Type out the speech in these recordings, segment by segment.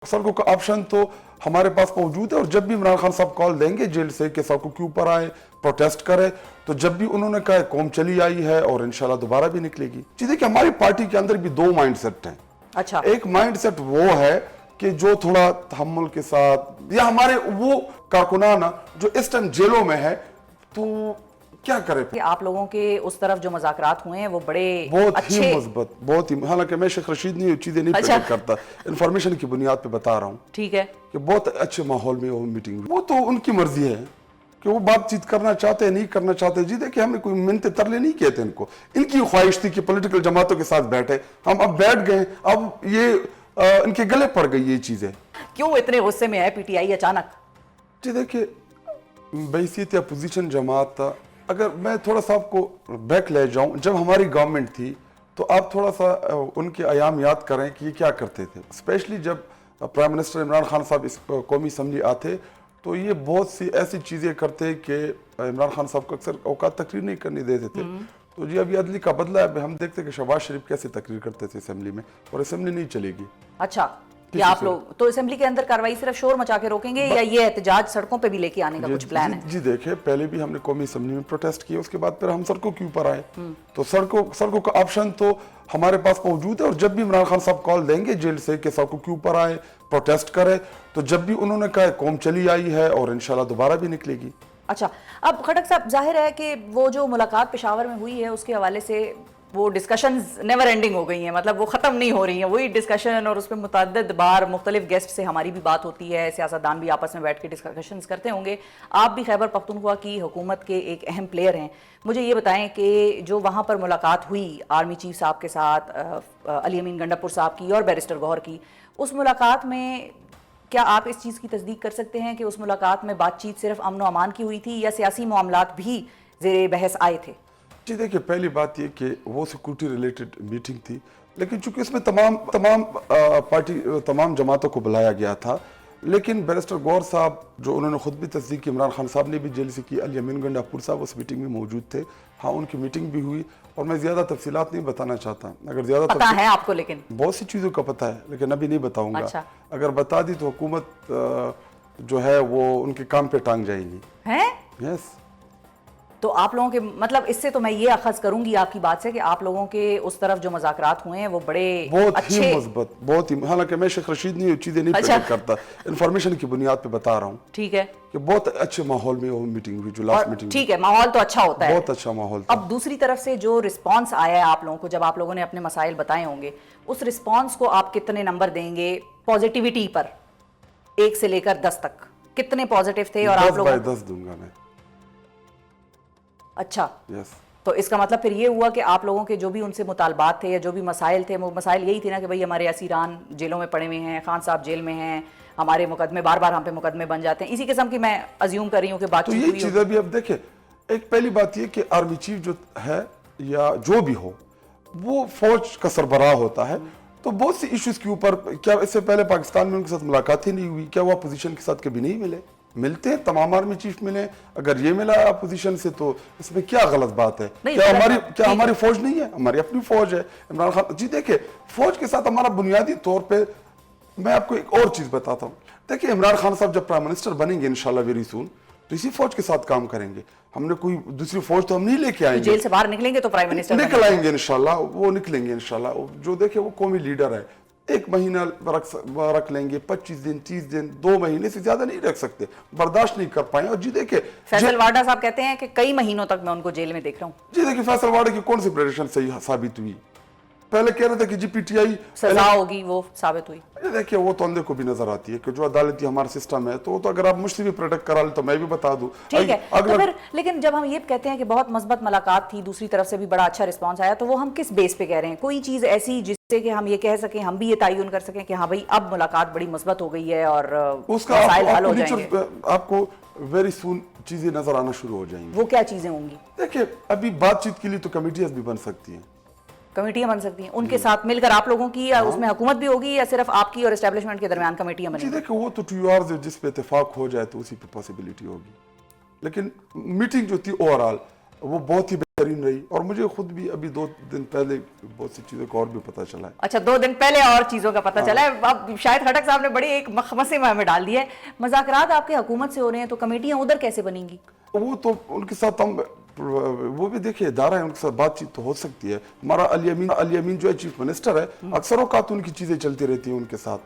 सड़कों का ऑप्शन तो हमारे पास मौजूद है और जब भी इमरान खान साहब कॉल देंगे जेल से कि सड़कों के ऊपर आए प्रोटेस्ट करें, तो जब भी उन्होंने कहा कौम चली आई है और इंशाल्लाह दोबारा भी निकलेगी। जी देखिए, हमारी पार्टी के अंदर भी दो माइंडसेट हैं। अच्छा, एक माइंडसेट वो है कि जो थोड़ा तहम्मुल के साथ, या हमारे वो कारकुनान जो इस टाइम जेलों में है, तो क्या करे। कि आप लोगों के उस तरफ जो मुज़ाकरात हुए हैं वो बहुत अच्छे, ही मजबूत, बहुत ही, हालांकि मैं शेख रशीद नहीं चीजें नहीं अच्छा। प्रेडिक्ट करता, इन्फॉर्मेशन की बुनियाद पे बता रहा हूँ ठीक है, कि बहुत अच्छे माहौल में वो मीटिंग हुई। वो तो उनकी मर्जी है कि वो बातचीत करना चाहते हैं नहीं करना चाहते। जी देखिए, हमने कोई मिन्नतें तरले नहीं किए थे इनको, इनकी ख्वाहिश थी कि पॉलिटिकल जमातों के साथ बैठे, हम अब बैठ गए, अब ये इनके गले पड़ गई ये चीजें। क्यों इतने गुस्से में है पीटीआई अचानक? जी देखिए, बैसीत या पोजीशन जमात, अगर मैं थोड़ा सा आपको बैक ले जाऊं, जब हमारी गवर्नमेंट थी तो आप थोड़ा सा उनके अयाम याद करें कि ये क्या करते थे। स्पेशली जब प्राइम मिनिस्टर इमरान खान साहब इस कौमी असम्बली आते तो ये बहुत सी ऐसी चीज़ें करते कि इमरान खान साहब को अक्सर औकात तकरीर नहीं करने देते थे। तो जी अभी अदली का बदला है, हम देखते कि शहबाज शरीफ कैसे तकरीर करते थे असेंबली में, और असेंबली नहीं चलेगी। अच्छा, कि आप लोग तो असेंबली के अंदर कार्रवाई सिर्फ शोर मचा के रोकेंगे या ये एहतजाज सड़कों पे भी लेके आने का कुछ प्लान है? जी देखिए, पहले भी हमने कौमी असेंबली में प्रोटेस्ट किए, उसके बाद फिर हम सड़कों के ऊपर आए। तो सड़कों का ऑप्शन तो हमारे पास मौजूद है और जब भी इमरान खान साहब कॉल देंगे जेल से कि सड़कों के ऊपर आए प्रोटेस्ट करें, तो जब भी उन्होंने कहा कौम चली आई है और इंशाल्लाह दोबारा भी निकलेगी। अच्छा, अब खटक साहब, जाहिर है कि वो जो मुलाकात पेशावर में हुई है उसके हवाले से वो डिस्कशंस नेवर एंडिंग हो गई हैं, मतलब वो ख़त्म नहीं हो रही हैं, वही डिस्कशन, और उस पर मुतअद्दिद बार मुख्तलिफ गेस्ट से हमारी भी बात होती है, सियासतदान भी आपस में बैठ के डिस्कशंस करते होंगे। आप भी खैबर पख्तूनख्वा की हुकूमत के एक अहम प्लेयर हैं, मुझे ये बताएं कि जो वहाँ पर मुलाकात हुई आर्मी चीफ साहब के साथ, अली अमीन गंडापुर साहब की और बैरिस्टर गौहर की, उस मुलाकात में क्या आप इस चीज़ की तस्दीक कर सकते हैं कि उस मुलाकात में बातचीत सिर्फ अमन व अमान की हुई थी या सियासी मामलात भी ज़ेरे बहस आए थे? जी देखिए, पहली बात ये कि वो सिक्योरिटी रिलेटेड मीटिंग थी, लेकिन चूंकि इसमें तमाम जमातों को बुलाया गया था, लेकिन बैरिस्टर गौहर साहब जो उन्होंने खुद भी तस्दीक की, इमरान खान साहब ने भी जेल से की, अली अमीन गंडापुर साहब उस मीटिंग में मौजूद थे। हाँ, उनकी मीटिंग भी हुई और मैं ज़्यादा तफसीलात नहीं बताना चाहता। अगर ज़्यादा पता है आपको, लेकिन बहुत सी चीज़ों का पता है, लेकिन अभी नहीं बताऊंगा। अच्छा। अगर बता दी तो हुकूमत जो है वो उनके काम पे टांग जाएगी। हैं? यस। तो आप लोगों के मतलब, इससे तो मैं ये अखज़ करूंगी आपकी बात से कि आप लोगों के उस तरफ जो मुज़ाकरात हुए हैं वो बहुत अच्छे, ही मजबूत, बहुत ही, हालांकि मैं शेख रशीद नहीं चीजें नहीं अच्छा। प्रेडिक्ट करता, इन्फॉर्मेशन की बुनियाद पे बता रहा हूँ। ठीक है, कि बहुत अच्छे माहौल में वो मीटिंग हुई, जो लास्ट मीटिंग। ठीक है, माहौल तो अच्छा होता है, बहुत अच्छा माहौल था। अब दूसरी तरफ से जो रिस्पांस आया है आप लोगों को, जब आप लोगों ने अपने मसाइल बताए होंगे, उस रिस्पांस को आप कितने नंबर देंगे पॉजिटिविटी पर, 1 से लेकर 10 तक? कितने पॉजिटिव थे? और आप लोगों 10 दूंगा मैं। अच्छा, यस। तो इसका मतलब फिर ये हुआ कि आप लोगों के जो भी उनसे मुतालबात थे या जो भी मसाइल थे, वो मसाइल यही थे ना कि भाई हमारे असीरान जेलों में पड़े हुए हैं, खान साहब जेल में हैं, हमारे मुकदमे बार बार हम पे मुकदमे बन जाते हैं, इसी किस्म की मैं अज्यूम कर रही हूँ कि तो बातचीत ये हुई चीज़ अभी अब देखिए, एक पहली बात ये कि आर्मी चीफ जो है या जो भी हो, वो फौज का सरबराह होता है, तो बहुत सी इश्यूज के ऊपर, क्या इससे पहले पाकिस्तान में उनके साथ मुलाकात ही नहीं हुई? क्या वो अपोजिशन के साथ कभी नहीं मिले? मिलते हैं, तमाम आर्मी चीफ मिले। अगर ये मिला अपोजिशन से तो इसमें क्या गलत बात है? क्या हमारी फौज नहीं है? हमारी अपनी फौज है। इमरान खान जी देखिए, फौज के साथ हमारा बुनियादी तौर पे, मैं आपको एक और चीज बताता हूँ। देखिए, इमरान खान साहब जब प्राइम मिनिस्टर बनेंगे इंशाल्लाह वेरी सून, तो इसी फौज के साथ काम करेंगे। हमने कोई दूसरी फौज तो हम नहीं लेके आएंगे। जेल से बाहर निकलेंगे तो प्राइम मिनिस्टर निकल आएंगे इंशाल्लाह, वो निकलेंगे इंशाल्लाह। जो देखे वो कौमी लीडर है, 1 महीना रख लेंगे, 25 दिन, 30 दिन, 2 महीने से ज्यादा नहीं रख सकते, बर्दाश्त नहीं कर पाए। और जी देखिए, फैसल वाडा साहब कहते हैं कि कई महीनों तक मैं उनको जेल में देख रहा हूँ। जी देखिए, फैसल वाडा की कौन सी प्रेडिक्शन सही साबित हुई? पहले कह रहे थे कि जी पीटीआई सजा होगी, वो साबित हुई। देखिए, वो तो अंदर को भी नजर आती है कि जो अदालती हमारा सिस्टम है, तो अगर आप मुझसे भी प्रोटेक्ट करा ले तो मैं भी बता दूं। ठीक है, तो फिर लेकिन जब हम ये कहते हैं कि बहुत मस्बत मुलाकात थी, दूसरी तरफ से भी बड़ा अच्छा रिस्पांस आया, तो वो हम किस बेस पे कह रहे हैं? कोई चीज ऐसी जिससे कि हम ये कह सकें, हम भी ये तायुन कर सकें कि हाँ भाई अब मुलाकात बड़ी मस्बत हो गई है और उसका मसाइल हल हो जाएंगे? आपको वेरी सून चीजें नजर आना शुरू हो जाएंगी। वो क्या चीजें होंगी? देखिए, अभी बातचीत के लिए तो कमेटियां भी बन सकती हैं, कमेटियां बन सकती हैं उनके साथ मिलकर आप लोगों की, या उसमें हुकूमत भी होगी या सिर्फ आपकी और एस्टेब्लिशमेंट के दरमियान कमेटियां बनेंगी? देखिए, वो तो 2 आवर्स जिस पे इत्तेफाक हो जाए तो उसी पे पॉसिबिलिटी होगी, लेकिन मीटिंग जो थी ओवरऑल वो बहुत ही बेहतरीन रही, और मुझे खुद भी अभी 2 दिन पहले बहुत सी चीज़ों का और भी पता चला है। अच्छा, 2 दिन पहले और चीज़ों का पता चला है। अब शायद खटक साहब ने बड़ी एक मखमसे में डाल दी है। मज़ाकरात आपके हुकूमत से हो रहे हैं तो कमेटियाँ उधर कैसे बनेंगी? वो तो उनके साथ हम, वो भी देखिए इदारा है, उनके साथ बातचीत तो हो सकती है। हमारा अली अमीन जो है चीफ मिनिस्टर है, अक्सर औकात उनकी चीज़ें चलती रहती हैं उनके साथ।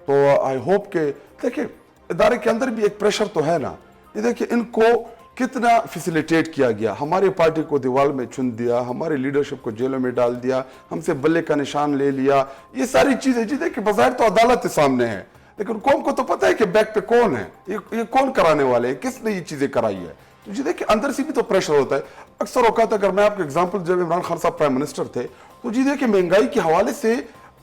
तो आई होप के देखिए इदारे के अंदर भी एक प्रेशर तो है ना। ये देखिए इनको कितना फैसिलिटेट किया गया, हमारी पार्टी को दीवार में चुन दिया, हमारे लीडरशिप को जेलों में डाल दिया, हमसे बल्ले का निशान ले लिया, ये सारी चीजें जी देखिए बज़ाहिर तो अदालत के सामने है, लेकिन कौम को तो पता है कि बैक पे कौन है, ये कौन कराने वाले हैं, किसने ये चीजें कराई है। तो जी देखिए अंदर से भी तो प्रेशर होता है। अक्सर औकात अगर मैं आपको एग्जाम्पल, जब इमरान खान साहब प्राइम मिनिस्टर थे तो जी देखिए महंगाई के हवाले से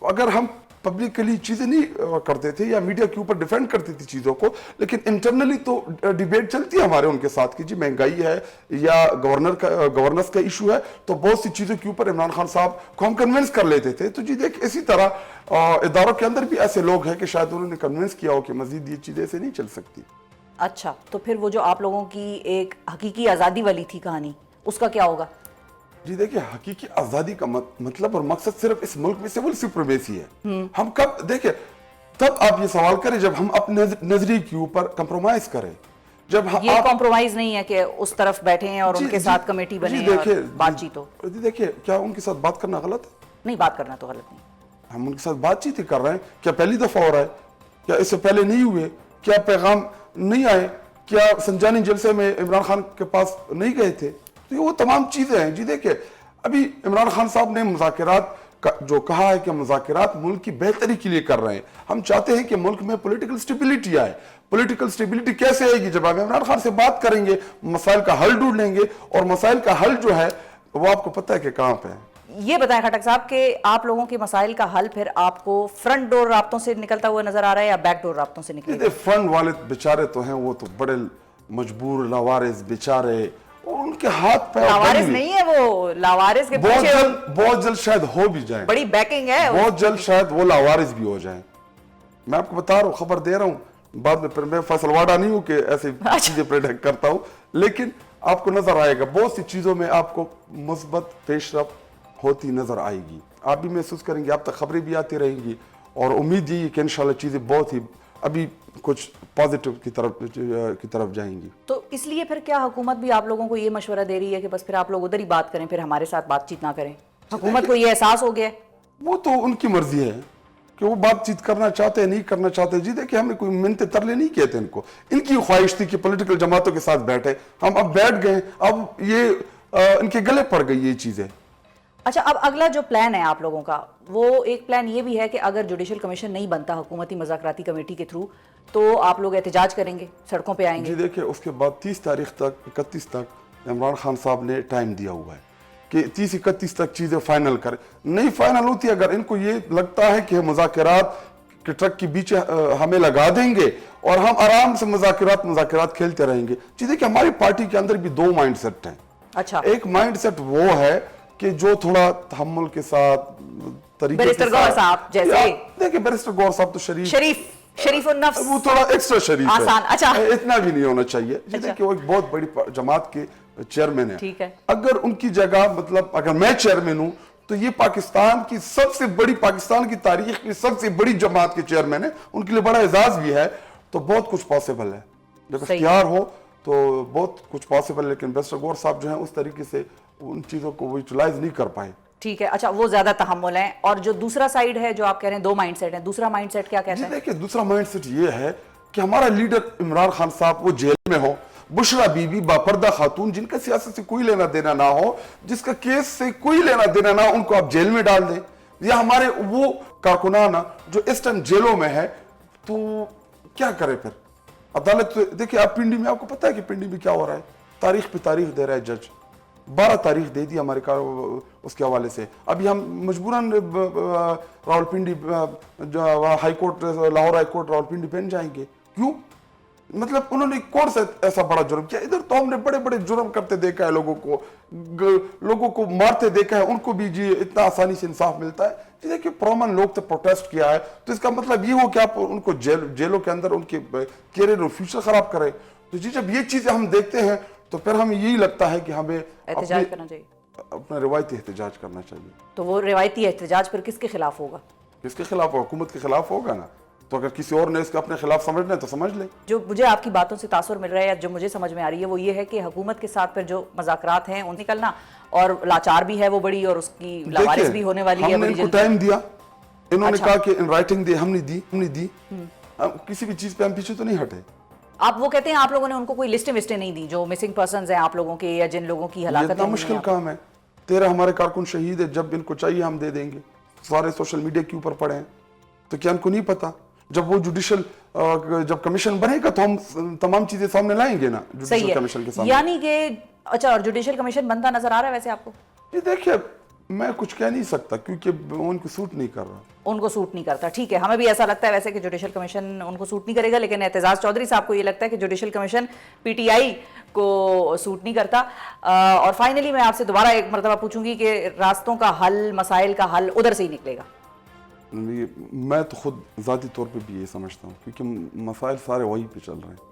अगर हम पब्लिकली चीजें नहीं करते थे या मीडिया के ऊपर डिफेंड करती थी चीजों को, लेकिन इंटरनली तो डिबेट चलती है हमारे उनके साथ कि जी महंगाई है या गवर्नेंस का इशू है, तो बहुत सी चीजों के ऊपर इमरान खान साहब को हम कन्विंस कर लेते थे। तो जी देख इसी तरह इदारों के अंदर भी ऐसे लोग हैं कि शायद उन्होंने कन्विंस किया हो कि मजीद ये चीजें ऐसे नहीं चल सकती। अच्छा, तो फिर वो जो आप लोगों की एक हकीकी आज़ादी वाली थी कहानी, उसका क्या होगा? जी देखिए हकीकी आजादी का मतलब और मकसद सिर्फ इस मुल्क में सिविल सुप्रीमेसी है। हम कब देखिए तब आप ये सवाल करें जब हम अपने नजरिए के ऊपर कंप्रोमाइज करें, जब ये कॉम्प्रोमाइज नहीं है कि उस तरफ बैठे हैं और उनके साथ कमेटी बने और बातचीत हो। जी देखिए क्या उनके साथ बात करना गलत है? नहीं, बात करना तो गलत नहीं। हम उनके साथ बातचीत ही कर रहे हैं। क्या पहली दफा हो रहा है? क्या इससे पहले नहीं हुए? क्या पैगाम नहीं आए? क्या संजानी जलसे में इमरान खान के पास नहीं गए थे? तो ये वो तमाम चीजें हैं। जी देखिए अभी इमरान खान साहब ने मुज़ाकरात जो कहा है कि मुज़ाकरात मुल्क की बेहतरी के लिए कर रहे हैं। हम चाहते हैं कि मुल्क में पॉलिटिकल स्टेबिलिटी आए। पॉलिटिकल स्टेबिलिटी कैसे आएगी? जब आप इमरान खान से बात करेंगे, मसाइल का हल ढूंढेंगे, और मसाइल का हल जो है वो आपको पता है कि कहाँ पे है। ये बताएं खटक साहब कि आप लोगों के मसाइल का हल फिर आपको फ्रंट डोर राब्तों से निकलता हुआ नजर आ रहा है या बैक डोर राब्तों से निकलेगा? फ्रंट वाले बेचारे तो हैं, वो तो बड़े मजबूर लावारिस बेचारे, उनके हाथ पैर लावारिस नहीं है वो, लावारिस के पीछे बहुत जल्द शायद हो भी जाए, बड़ी बैकिंग है, बहुत जल्द शायद वो लावारिस भी हो जाए। मैं आपको बता रहा हूँ, खबर दे रहा हूँ, बाद में फिर मैं फैसलवाड़ा नहीं हूँ कि ऐसी चीजें प्रेडिक्ट करता हूँ, लेकिन आपको नजर आएगा बहुत सी चीजों में आपको मुस्बत पेशरफ होती नजर आएगी। आप भी महसूस करेंगे, आप तक खबरें भी आती रहेंगी, और उम्मीद यही कि इंशाल्लाह चीजें बहुत ही अभी कुछ पॉजिटिव की तरफ जाएंगी। तो इसलिए फिर क्या हुकूमत भी आप लोगों को ये मशवरा दे रही है कि बस फिर आप लोग उधर ही बात करें, फिर हमारे साथ बातचीत ना करें? हुकूमत को ये एहसास हो गया है? वो तो उनकी मर्जी है कि वो बातचीत करना चाहते हैं नहीं करना चाहते। जी देखिए हमने कोई मिन्नतें तरले नहीं किए थे इनको, इनकी ख्वाहिश थी कि पॉलिटिकल जमातों के साथ बैठे, हम अब बैठ गए, अब ये इनके गले पड़ गई ये चीजें। अच्छा, अब अगला जो प्लान है आप लोगों का, वो एक प्लान ये भी है कि अगर जुडिशल कमीशन नहीं बनता हुकूमती मज़ाकराती कमेटी के थ्रू, तो आप लोग एहतजाज करेंगे, सड़कों पे आएंगे? जी देखिए उसके बाद 30 तारीख तक 31 तक इमरान खान साहब ने टाइम दिया हुआ है कि 30-31 तक चीजें फाइनल करें। नहीं फाइनल होती, अगर इनको ये लगता है कि मुज़ाकरात के ट्रक के बीच हमें लगा देंगे और हम आराम से मुज़ाकरात खेलते रहेंगे। जी देखिए हमारी पार्टी के अंदर भी 2 माइंड सेट हैं। अच्छा, एक माइंड सेट वो है कि जो थोड़ा तहम्मुल के साथ तरीके बैरिस्टर गौहर साहब जैसे, देखिए बैरिस्टर गौहर साहब तो शरीफ नफ्स, वो थोड़ा एक्स्ट्रा शरीफ आसान, है। अच्छा इतना भी नहीं होना चाहिए। अच्छा। देखिए वो एक बहुत बड़ी जमात के चेयरमैन है। ठीक है, अगर उनकी जगह मतलब अगर मैं चेयरमैन हूं तो ये पाकिस्तान की सबसे बड़ी, पाकिस्तान की तारीख की सबसे बड़ी जमात के चेयरमैन है, उनके लिए बड़ा एजाज भी है। तो बहुत कुछ पॉसिबल है, जब इख्तियार हो तो बहुत कुछ पॉसिबल है। लेकिन बैरिस्टर गौहर साहब जो है उस तरीके से उन चीजों को यूटिलाइज नहीं कर पाए। ठीक है, अच्छा वो ज्यादा तहम्मुल है। और जो दूसरा साइड है जो आप कह रहे हैं 2 माइंडसेट है, दूसरा माइंडसेट क्या कहता है? देखिए दूसरा माइंडसेट ये है कि हमारा लीडर इमरान खान साहब वो जेल में हो, बुशरा बीबी बापर्दा खातून जिनका सियासत से कोई लेना देना ना हो, जिसका केस से कोई लेना देना ना हो, उनको आप जेल में डाल दें। या हमारे वो कारकुनाना जो इस टाइम जेलों में है, तो क्या करे फिर? अदालत देखिए आप पिंडी में, आपको पता है कि पिंडी में क्या हो रहा है, तारीख पे तारीख दे रहा है जज। 12 तारीख दे दी हमारे उसके हवाले से। अभी हम मजबूरन Rawalpindi high court, Lahore high court Rawalpindi पहन जाएंगे। क्यों? मतलब उन्होंने कौन सा ऐसा बड़ा जुर्म किया? इधर तो हमने बड़े बड़े जुर्म करते देखा है, लोगों को मारते देखा है, उनको भी जी इतना आसानी से इंसाफ मिलता है। देखिए प्रॉमन लोग तो प्रोटेस्ट किया है, तो इसका मतलब ये हो कि आप उनको जेलों के अंदर उनके कैरियर और फ्यूचर खराब करें। तो जी जब ये चीजें हम देखते हैं تو پھر ہمیں یہی لگتا ہے کہ ہمیں احتجاج کرنا چاہیے. اپنا روایتی احتجاج کرنا چاہیے. تو وہ روایتی احتجاج پھر کس کے خلاف ہوگا؟ کس کے خلاف؟ حکومت کے خلاف ہوگا نا. تو اگر کسی اور نے اس کو اپنے خلاف سمجھنا ہے تو سمجھ لے. جو مجھے آپ کی باتوں سے تاثر مل رہا ہے یا جو مجھے سمجھ میں آ رہی ہے وہ یہ ہے کہ حکومت کے ساتھ پھر جو مذاکرات ہیں ان نکلنا، اور لاچار بھی ہے وہ بڑی، اور اس کی لاوارث بھی ہونے والی ہے. ہم نے ان کو ٹائم دیا، انہوں نے کہا کہ ان رائٹنگ دے، ہم نے دی. کسی بھی چیز پہ ہم پیچھے تو نہیں ہٹے. آپ وہ کہتے ہیں آپ لوگوں نے ان کو کوئی لسٹیں وسٹیں نہیں دی جو مسنگ پرسنز ہیں آپ لوگوں کے، یا جن لوگوں کی یہ ہلاکتیں اتنا ہوئی مشکل ہیں؟ کام ہے. 13 ہمارے کارکن شہید ہے، جب ان کو چاہیے ہم دے دیں گے. سارے سوشل میڈیا کے اوپر پڑے ہیں، تو کیا ان کو نہیں پتا؟ جب وہ جب کمیشن بنے گا تو ہم تمام چیزیں سامنے لائیں گے نا جوڈیشل کمیشن کے سامنے. یعنی کہ اچھا، اور جوڈیشل کمیشن بنتا نظر آ رہا ہے ویسے آپ کو؟ یہ دیکھیے میں کچھ کہہ نہیں سکتا کیونکہ ان کو سوٹ نہیں کر رہا. ان کو سوٹ نہیں کرتا، ٹھیک ہے. ہمیں بھی ایسا لگتا ہے ویسے کہ جوڈیشل کمیشن ان کو سوٹ نہیں کرے گا، لیکن اعتزاز چودھری صاحب کو یہ لگتا ہے کہ judicial commission P T I کو سوٹ نہیں کرتا. اور فائنلی میں آپ سے دوبارہ ایک مرتبہ پوچھوں گی کہ راستوں کا حل، مسائل کا حل ادھر سے ہی نکلے گا؟ میں تو خود ذاتی طور پہ بھی یہ سمجھتا ہوں کیونکہ مسائل سارے وہیں پہ چل رہے ہیں.